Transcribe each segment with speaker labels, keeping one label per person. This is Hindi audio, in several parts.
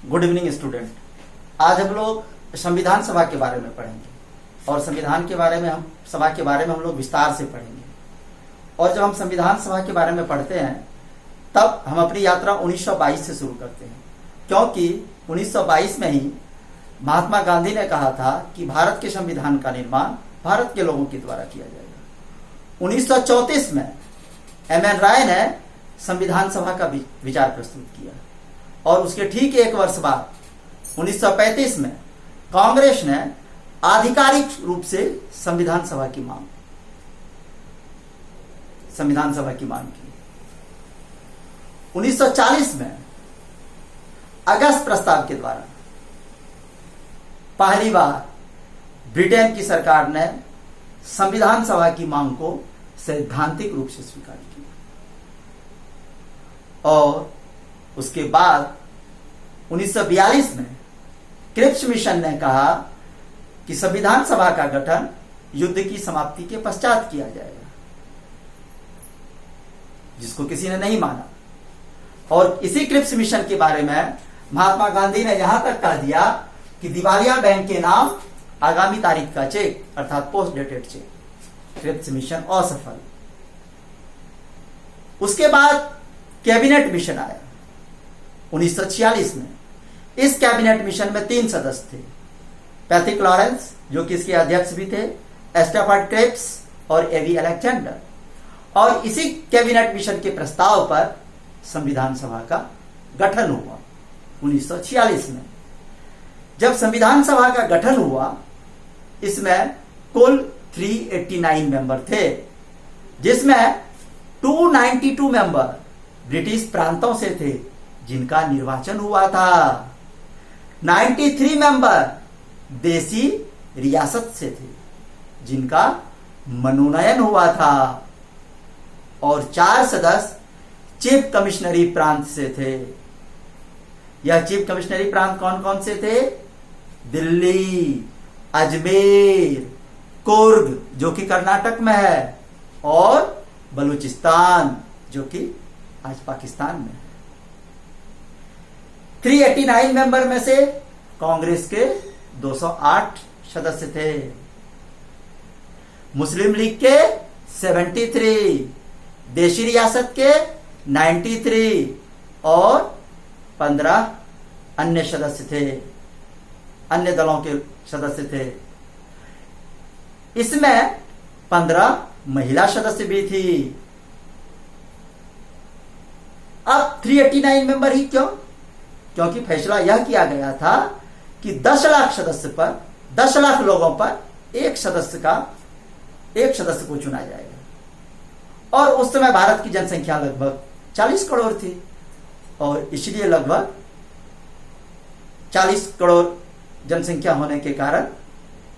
Speaker 1: Good evening student. आज हम लोग संविधान सभा के बारे में पढ़ेंगे और संविधान के बारे में हम लोग विस्तार से पढ़ेंगे। और जब हम संविधान सभा के बारे में पढ़ते हैं तब हम अपनी यात्रा 1922 से शुरू करते हैं, क्योंकि 1922 में ही महात्मा गांधी ने कहा था कि भारत के संविधान का निर्माण भारत के लोगों के द्वारा किया जाएगा। 1934 में एम.एन. राय ने संविधान सभा का विचार प्रस्तुत किया और उसके ठीक एक वर्ष बाद 1935 में कांग्रेस ने आधिकारिक रूप से संविधान सभा की मांग की। 1940 में अगस्त प्रस्ताव के द्वारा पहली बार ब्रिटेन की सरकार ने संविधान सभा की मांग को सैद्धांतिक रूप से स्वीकार किया और उसके बाद 1942 में क्रिप्स मिशन ने कहा कि संविधान सभा का गठन युद्ध की समाप्ति के पश्चात किया जाएगा, जिसको किसी ने नहीं माना। और इसी क्रिप्स मिशन के बारे में महात्मा गांधी ने यहां तक कह दिया कि दिवालिया बैंक के नाम आगामी तारीख का चेक अर्थात post dated cheque. Cripps mission असफल। उसके बाद कैबिनेट मिशन आया 1946 में। इस कैबिनेट मिशन में 3 सदस्य थे, पैथिक लॉरेंस जो कि इसके अध्यक्ष भी थे, स्टैफर्ड क्रेप्स और एवी अलेक्जेंडर। और इसी कैबिनेट मिशन के प्रस्ताव पर संविधान सभा का गठन हुआ 1946 में। जब संविधान सभा का गठन हुआ इसमें कुल 389 मेंबर थे, जिसमें 292 मेंबर ब्रिटिश प्रांतों से थे जिनका निर्वाचन हुआ था। 93 मेंबर देसी रियासत से थे जिनका मनोनयन हुआ था और 4 सदस्य चीफ कमिश्नरी प्रांत से थे। यह चीफ कमिश्नरी प्रांत कौन कौन से थे? दिल्ली, अजमेर, कुर्ग जो कि कर्नाटक में है और बलूचिस्तान जो कि आज पाकिस्तान में है। 389 मेंबर में से कांग्रेस के 208 सदस्य थे, मुस्लिम लीग के 73, देशी रियासत के 93 और 15 अन्य सदस्य थे, अन्य दलों के सदस्य थे। इसमें 15 महिला सदस्य भी थी। अब 389 मेंबर ही क्यों? क्योंकि फैसला यह किया गया था कि 10 लाख सदस्य पर 10 लाख लोगों पर एक सदस्य को चुना जाएगा। और उस समय भारत की जनसंख्या लगभग 40 करोड़ थी और इसलिए लगभग 40 करोड़ जनसंख्या होने के कारण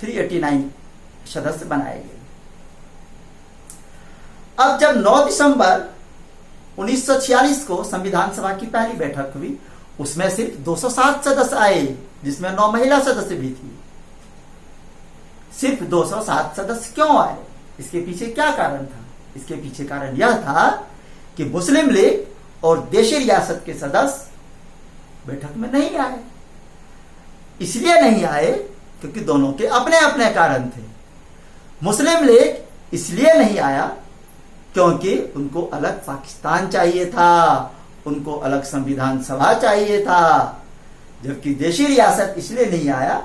Speaker 1: 389 सदस्य बनाए गए। अब जब 9 दिसंबर 1946 को संविधान सभा की पहली बैठक हुई, उसमें सिर्फ 207 सदस्य आए, जिसमें 9 महिला सदस्य भी थी। सिर्फ 207 सदस्य क्यों आए? इसके पीछे क्या कारण था? इसके पीछे कारण यह था कि मुस्लिम लीग और देशी रियासत के सदस्य बैठक में नहीं आए। इसलिए नहीं आए क्योंकि दोनों के अपने अपने कारण थे। मुस्लिम लीग इसलिए नहीं आया क्योंकि उनको अलग पाकिस्तान चाहिए था, उनको अलग संविधान सभा चाहिए था। जबकि देशी रियासत इसलिए नहीं आया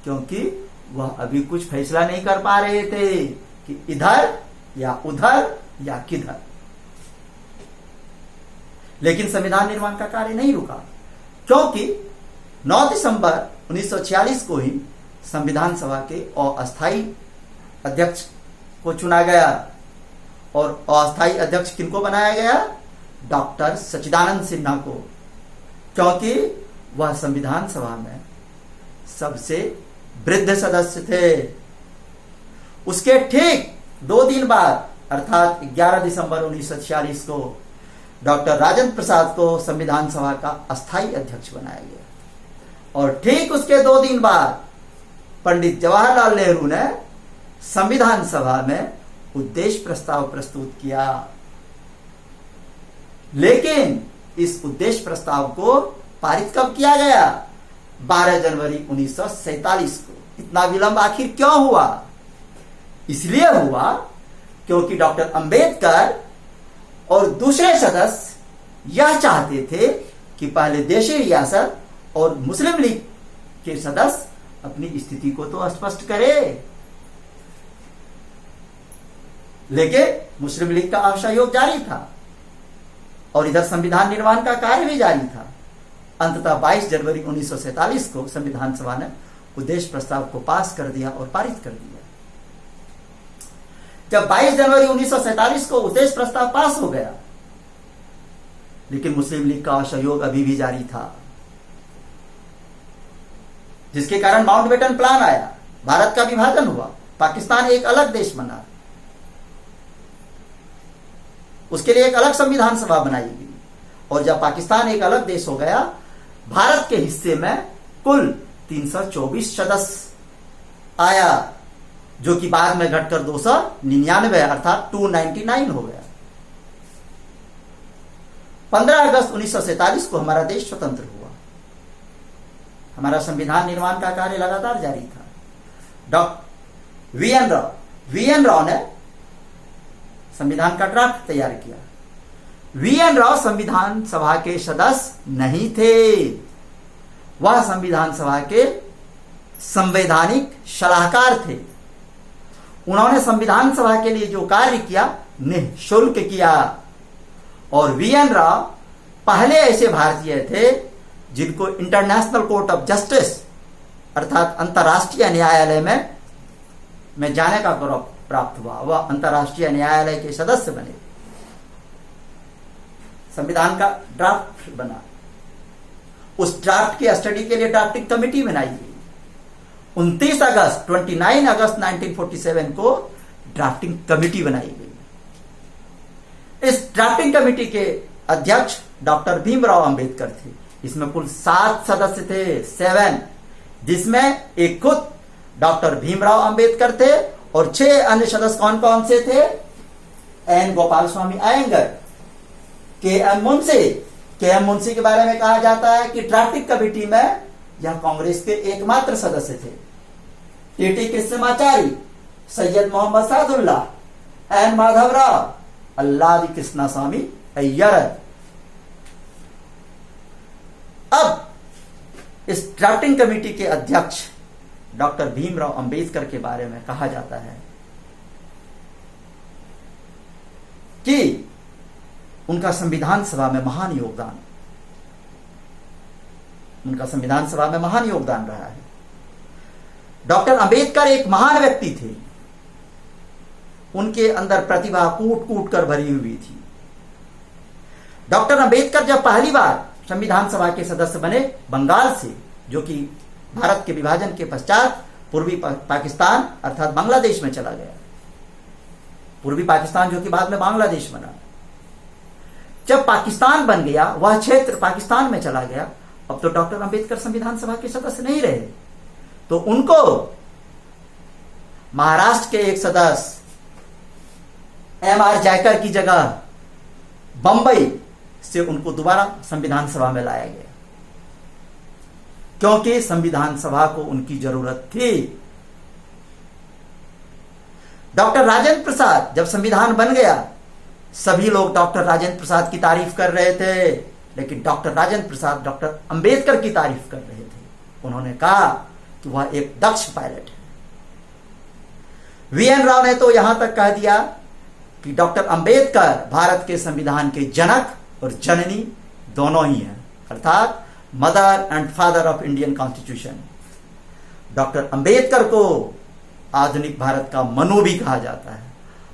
Speaker 1: क्योंकि वह अभी कुछ फैसला नहीं कर पा रहे थे कि इधर या उधर या किधर। लेकिन संविधान निर्माण का कार्य नहीं रुका, क्योंकि 9 दिसंबर 1946 को ही संविधान सभा के अस्थायी अध्यक्ष को चुना गया। और अस्थायी अध्यक्ष किनको बनाया गया? डॉक्टर सच्चिदानंद सिन्हा को, क्योंकि वह संविधान सभा में सबसे वृद्ध सदस्य थे। उसके ठीक 2 दिन बाद अर्थात 11 दिसंबर 1946 को डॉक्टर राजेंद्र प्रसाद को संविधान सभा का अस्थायी अध्यक्ष बनाया गया। और ठीक उसके 2 दिन बाद पंडित जवाहरलाल नेहरू ने संविधान सभा में उद्देश्य प्रस्ताव प्रस्तुत किया। लेकिन इस उद्देश्य प्रस्ताव को पारित कब किया गया? 12 जनवरी 1947 को। इतना विलंब आखिर क्यों हुआ? इसलिए हुआ क्योंकि डॉक्टर अंबेडकर और दूसरे सदस्य यह चाहते थे कि पहले देशी रियासत और मुस्लिम लीग के सदस्य अपनी स्थिति को तो स्पष्ट करे, लेकिन मुस्लिम लीग का असहयोग जारी था और इधर संविधान निर्माण का कार्य भी जारी था। अंततः 22 जनवरी 1947 को संविधान सभा ने उद्देश्य प्रस्ताव को पास कर दिया और पारित कर दिया। जब 22 जनवरी 1947 को उद्देश्य प्रस्ताव पास हो गया, लेकिन मुस्लिम लीग का असहयोग अभी भी जारी था, जिसके कारण माउंटबेटन प्लान आया, भारत का विभाजन हुआ, पाकिस्तान एक अलग देश बना, उसके लिए एक अलग संविधान सभा बनाई गई। और जब पाकिस्तान एक अलग देश हो गया, भारत के हिस्से में कुल 324 सदस्य आया, जो कि बाद में घटकर 299 अर्थात 299 हो गया। 15 अगस्त 1947 को हमारा देश स्वतंत्र हुआ। हमारा संविधान निर्माण का कार्य लगातार जारी था। डॉक्टर वी एन राव ने संविधान का ड्राफ्ट तैयार किया। वी एन राव संविधान सभा के सदस्य नहीं थे, वह संविधान सभा के संवैधानिक सलाहकार थे। उन्होंने संविधान सभा के लिए जो कार्य किया निःशुल्क किया। और वी एन राव पहले ऐसे भारतीय थे जिनको इंटरनेशनल कोर्ट ऑफ जस्टिस अर्थात अंतर्राष्ट्रीय न्यायालय में जाने का गौरव प्राप्त हुआ। वह अंतर्राष्ट्रीय न्यायालय के सदस्य बने। संविधान का ड्राफ्ट बना। उस ड्राफ्ट की स्टडी के लिए ड्राफ्टिंग कमेटी बनाई गई। 29 अगस्त 1947 को ड्राफ्टिंग कमेटी बनाई गई। इस ड्राफ्टिंग कमेटी के अध्यक्ष डॉक्टर भीमराव अंबेडकर थे। इसमें कुल 7 सदस्य थे, 7, जिसमें एक खुद डॉक्टर भीमराव अंबेडकर थे और 6 अन्य सदस्य कौन कौन से थे? एन गोपाल स्वामी अयंगर, के एम मुंशी के बारे में कहा जाता है कि ड्राफ्टिंग कमेटी में यह कांग्रेस के एकमात्र सदस्य थे। टी कृष्णमाचारी, सैयद मोहम्मद सादुल्ला, एन माधवराव, अल्लादी कृष्णा स्वामी अय्यर। अब इस ड्राफ्टिंग कमेटी के अध्यक्ष डॉक्टर भीमराव अंबेडकर के बारे में कहा जाता है कि उनका संविधान सभा में महान योगदान रहा है। डॉक्टर अंबेडकर एक महान व्यक्ति थे। उनके अंदर प्रतिभा कूट कूट कर भरी हुई थी। डॉक्टर अंबेडकर जब पहली बार संविधान सभा के सदस्य बने बंगाल से, जो कि भारत के विभाजन के पश्चात पूर्वी पाकिस्तान अर्थात बांग्लादेश में चला गया। पूर्वी पाकिस्तान जो कि बाद में बांग्लादेश बना। जब पाकिस्तान बन गया, वह क्षेत्र पाकिस्तान में चला गया। अब तो डॉक्टर अंबेडकर संविधान सभा के सदस्य नहीं रहे, तो उनको महाराष्ट्र के एक सदस्य एम.आर. जयकर की जगह बंबई से उनको दोबारा संविधान सभा में लाया गया, क्योंकि संविधान सभा को उनकी जरूरत थी। डॉक्टर राजेंद्र प्रसाद, जब संविधान बन गया, सभी लोग डॉक्टर राजेंद्र प्रसाद की तारीफ कर रहे थे, लेकिन डॉक्टर राजेंद्र प्रसाद डॉक्टर अंबेडकर की तारीफ कर रहे थे। उन्होंने कहा कि वह एक दक्ष पायलट है। वी एन राव ने तो यहां तक कह दिया कि डॉक्टर अंबेडकर भारत के संविधान के जनक और जननी दोनों ही हैं, अर्थात mother and father of Indian constitution. Doctor Ambedkar को आधुनिक भारत का मनु भी कहा जाता है।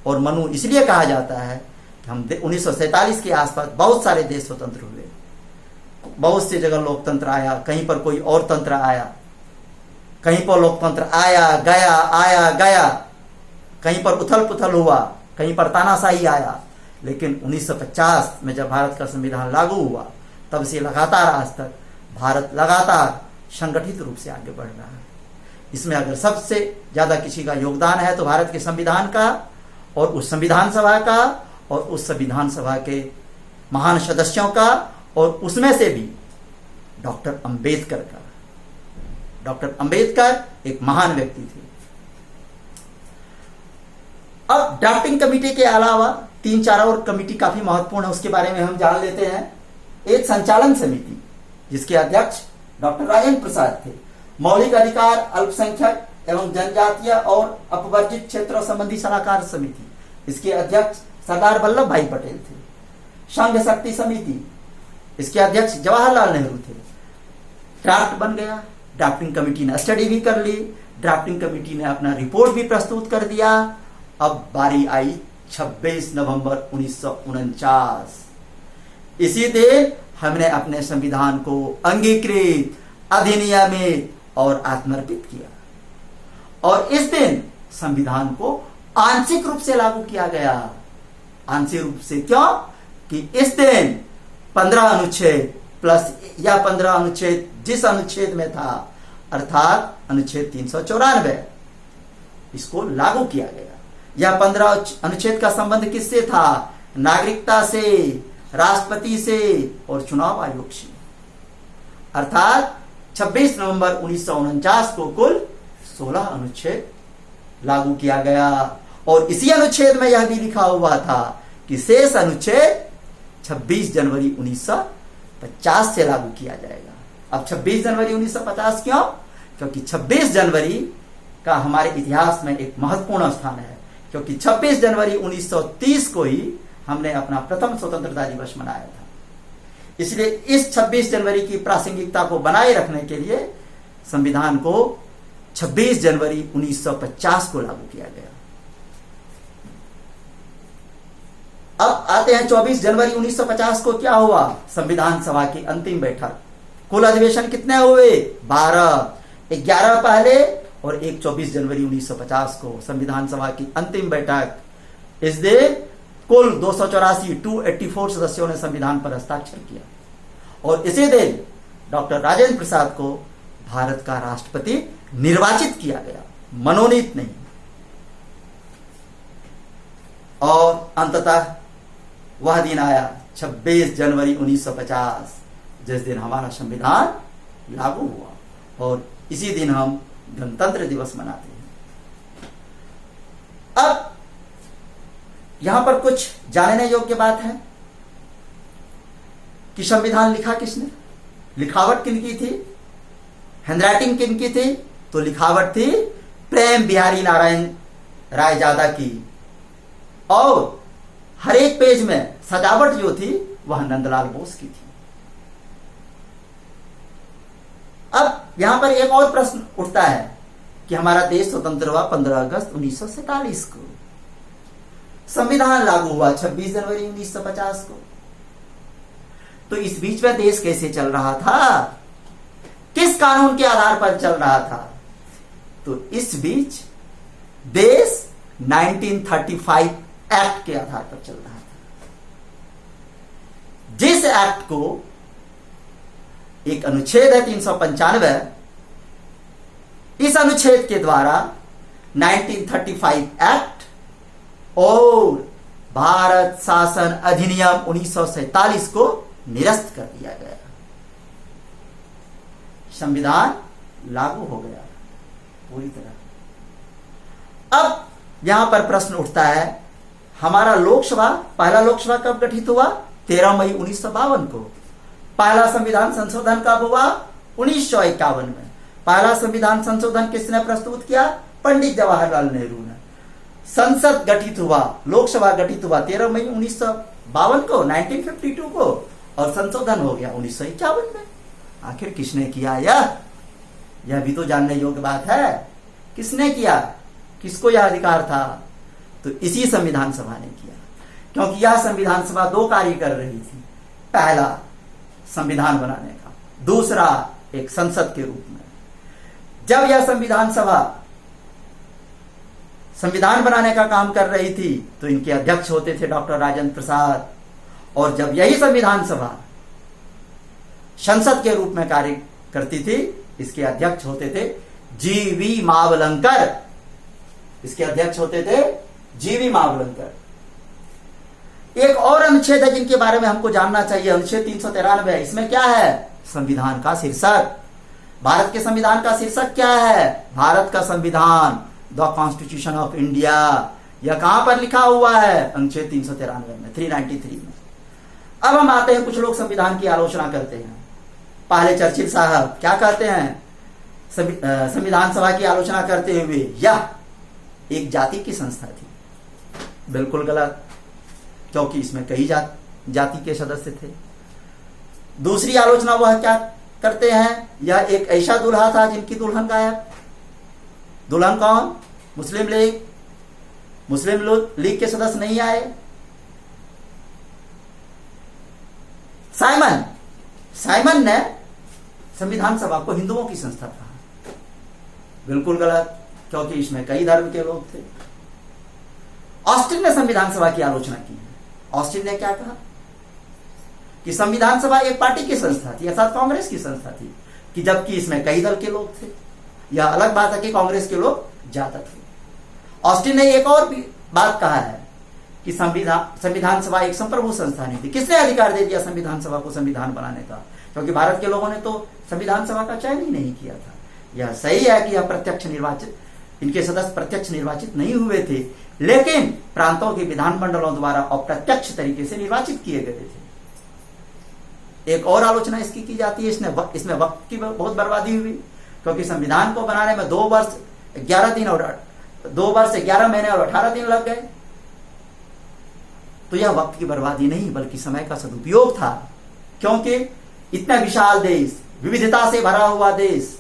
Speaker 1: और मनु इसलिए कहा जाता है कि हम 1947 के आसपास बहुत सारे देश स्वतंत्र हुए, बहुत सी जगह लोकतंत्र आया, कहीं पर कोई और तंत्र आया, कहीं पर लोकतंत्र आया गया, कहीं पर उथल पुथल हुआ, कहीं पर तानाशाही आया। लेकिन 1950 में जब भारत का संविधान लागू हुआ, तब से लगातार आज तक भारत लगातार संगठित रूप से आगे बढ़ रहा है। इसमें अगर सबसे ज्यादा किसी का योगदान है तो भारत के संविधान का, और उस संविधान सभा का, और उस संविधान सभा के महान सदस्यों का, और उसमें से भी डॉक्टर अंबेडकर का। डॉक्टर अंबेडकर एक महान व्यक्ति थे। अब ड्राफ्टिंग कमेटी के अलावा 3-4 और कमेटी काफी महत्वपूर्ण है, उसके बारे में हम जान लेते हैं। एक संचालन समिति जिसके अध्यक्ष डॉक्टर राजेंद्र प्रसाद थे। मौलिक अधिकार, अल्पसंख्यक एवं जनजातीय और अपवर्जित क्षेत्रों संबंधी सलाहकार समिति, इसके अध्यक्ष सरदार वल्लभ भाई पटेल थे। संघ शक्ति समिति, इसके अध्यक्ष जवाहरलाल नेहरू थे। ड्राफ्ट बन गया, ड्राफ्टिंग कमेटी ने स्टडी भी कर ली, ड्राफ्टिंग कमेटी ने अपना रिपोर्ट भी प्रस्तुत कर दिया। अब बारी आई 26 नवंबर 1949। इसी दिन हमने अपने संविधान को अंगीकृत, अधिनियमित और आत्मर्पित किया। और इस दिन संविधान को आंशिक रूप से लागू किया गया। आंशिक रूप से क्यों? कि इस दिन 15 अनुच्छेद प्लस या 15 अनुच्छेद जिस अनुच्छेद में था, अर्थात अनुच्छेद 394, इसको लागू किया गया। यह 15 अनुच्छेद का संबंध किससे था? नागरिकता से, राष्ट्रपति से और चुनाव आयोग से। अर्थात 26 नवंबर 1949 को कुल 16 अनुच्छेद लागू किया गया। और इसी अनुच्छेद में यह भी लिखा हुआ था कि शेष अनुच्छेद 26 जनवरी 1950 से लागू किया जाएगा। अब 26 जनवरी 1950 क्यों? क्योंकि 26 जनवरी का हमारे इतिहास में एक महत्वपूर्ण स्थान है, क्योंकि 26 जनवरी 1930 को ही हमने अपना प्रथम स्वतंत्रता दिवस मनाया था। इसलिए इस 26 जनवरी की प्रासंगिकता को बनाए रखने के लिए संविधान को 26 जनवरी 1950 को लागू किया गया। अब आते हैं 24 जनवरी 1950 को क्या हुआ? संविधान सभा की अंतिम बैठक। कुल अधिवेशन कितने हुए? 12, 11 पहले और एक 24 जनवरी 1950 को संविधान सभा की अंतिम बैठक। इस दिन कुल 284 सदस्यों ने संविधान पर हस्ताक्षर किया। और इसी दिन डॉक्टर राजेंद्र प्रसाद को भारत का राष्ट्रपति निर्वाचित किया गया, मनोनीत नहीं। और अंततः वह दिन आया 26 जनवरी 1950, जिस दिन हमारा संविधान लागू हुआ। और इसी दिन हम गणतंत्र दिवस मनाते हैं। अब यहां पर कुछ जानने योग्य बात है कि संविधान लिखा किसने? लिखावट किनकी थी? हैंडराइटिंग किनकी थी? तो लिखावट थी प्रेम बिहारी नारायण रायजादा की। और हर एक पेज में सजावट जो थी वह नंदलाल बोस की थी। अब यहां पर एक और प्रश्न उठता है कि हमारा देश स्वतंत्र हुआ 15 अगस्त 1947 को, संविधान लागू हुआ 26 जनवरी 1950 को। तो इस बीच में देश कैसे चल रहा था? किस कानून के आधार पर चल रहा था? तो इस बीच देश 1935 एक्ट के आधार पर चल रहा था, जिस एक्ट को एक अनुच्छेद है 395। इस अनुच्छेद के द्वारा 1935 एक्ट और भारत शासन अधिनियम 1947 को निरस्त कर दिया गया। संविधान लागू हो गया पूरी तरह। अब यहां पर प्रश्न उठता है, हमारा लोकसभा, पहला लोकसभा कब गठित हुआ? 13 मई 1952 को। पहला संविधान संशोधन कब हुआ? 1951 में। पहला संविधान संशोधन किसने प्रस्तुत किया? पंडित जवाहरलाल नेहरू ने। संसद गठित हुआ, लोकसभा गठित हुआ 13 मई 1952 को, 1952 को, और संशोधन हो गया 1951 में। आखिर किसने किया यह भी तो जानने योग्य बात है। किसने किया? किसको यह अधिकार था? तो इसी संविधान सभा ने किया, क्योंकि यह संविधान सभा दो कार्य कर रही थी। पहला संविधान बनाने का, दूसरा एक संसद के रूप में। जब यह संविधान सभा संविधान बनाने का काम कर रही थी तो इनके अध्यक्ष होते थे डॉक्टर राजेंद्र प्रसाद, और जब यही संविधान सभा संसद के रूप में कार्य करती थी, इसके अध्यक्ष होते थे जीवी मावलंकर। इसके अध्यक्ष होते थे जीवी मावलंकर। एक और अनुच्छेद है जिनके बारे में हमको जानना चाहिए, अनुच्छेद 393। इसमें क्या है? संविधान का शीर्षक। भारत के संविधान का शीर्षक क्या है? भारत का संविधान, द कॉन्स्टिट्यूशन ऑफ इंडिया। यह कहां पर लिखा हुआ है? अनुच्छेद 393 में, 393 में। अब हम आते हैं, कुछ लोग संविधान की आलोचना करते हैं। पहले चर्चिल साहब क्या कहते हैं संविधान सभा की आलोचना करते हुए? यह एक जाति की संस्था थी। बिल्कुल गलत, क्योंकि इसमें कई जाति के सदस्य थे। दूसरी आलोचना वह क्या करते हैं? यह एक ऐसा दुल्हा था जिनकी दुल्हन गायब। दुल्हन कौन? मुस्लिम लीग। मुस्लिम लीग के सदस्य नहीं आए। साइमन ने संविधान सभा को हिंदुओं की संस्था कहा। बिल्कुल गलत, क्योंकि इसमें कई धर्म के लोग थे। ऑस्टिन ने संविधान सभा की आलोचना की है। ऑस्टिन ने क्या कहा कि संविधान सभा एक पार्टी की संस्था थी, अर्थात कांग्रेस की संस्था थी, कि जबकि इसमें कई दल के लोग थे। यह अलग बात है कि कांग्रेस के लोग ज्यादा थे। ऑस्टिन ने एक और भी बात कहा है कि संविधान सभा एक संप्रभु संस्था नहीं थी। किसने अधिकार दे दिया संविधान सभा को संविधान बनाने का? क्योंकि भारत के लोगों ने तो संविधान सभा का चयन ही नहीं किया था। यह सही है कि यह प्रत्यक्ष निर्वाचित, इनके सदस्य प्रत्यक्ष निर्वाचित नहीं हुए थे, लेकिन प्रांतों के विधानमंडलों द्वारा अप्रत्यक्ष तरीके से निर्वाचित किए गए थे। एक और आलोचना इसकी की जाती है, इसमें वक्त की बहुत बर्बादी हुई, क्योंकि संविधान को बनाने में 2 वर्ष 11 महीने और 18 दिन लग गए। तो यह वक्त की बर्बादी नहीं, बल्कि समय का सदुपयोग था, क्योंकि इतना विशाल देश, विविधता से भरा हुआ देश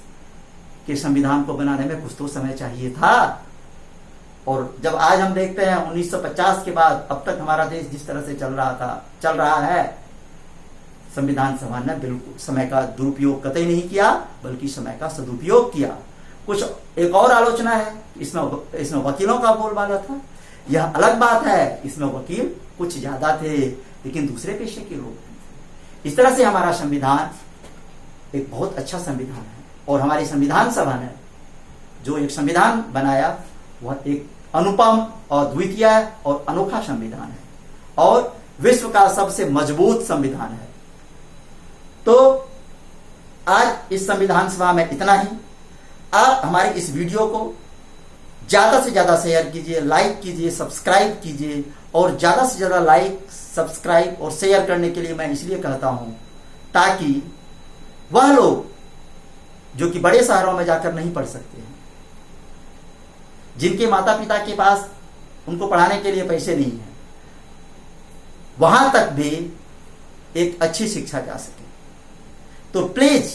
Speaker 1: के संविधान को बनाने में कुछ तो समय चाहिए था। और जब आज हम देखते हैं 1950 के बाद अब तक हमारा देश जिस तरह से चल रहा है, संविधान सभा ने बिल्कुल समय का दुरुपयोग कतई नहीं किया, बल्कि समय का सदुपयोग किया। कुछ एक और आलोचना है, इसमें वकीलों का बोलबाला था। यह अलग बात है, इसमें वकील कुछ ज्यादा थे, लेकिन दूसरे पेशे के लोग थे। इस तरह से हमारा संविधान एक बहुत अच्छा संविधान है, और हमारी संविधान सभा ने जो एक संविधान बनाया वह एक अनुपम और द्वितीय और अनोखा संविधान है, और विश्व का सबसे मजबूत संविधान है। तो आज इस संविधान सभा में इतना ही। आप हमारे इस वीडियो को ज्यादा से ज्यादा शेयर कीजिए, लाइक कीजिए, सब्सक्राइब कीजिए, और ज्यादा से ज्यादा लाइक, सब्सक्राइब और शेयर करने के लिए मैं इसलिए कहता हूं ताकि वह लोग जो कि बड़े शहरों में जाकर नहीं पढ़ सकते हैं, जिनके माता पिता के पास उनको पढ़ाने के लिए पैसे नहीं है, वहां तक भी एक अच्छी शिक्षा जा सके। तो प्लीज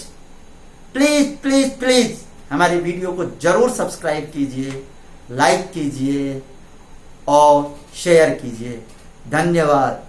Speaker 1: प्लीज प्लीज प्लीज हमारे वीडियो को जरूर सब्सक्राइब कीजिए, लाइक कीजिए और शेयर कीजिए। धन्यवाद।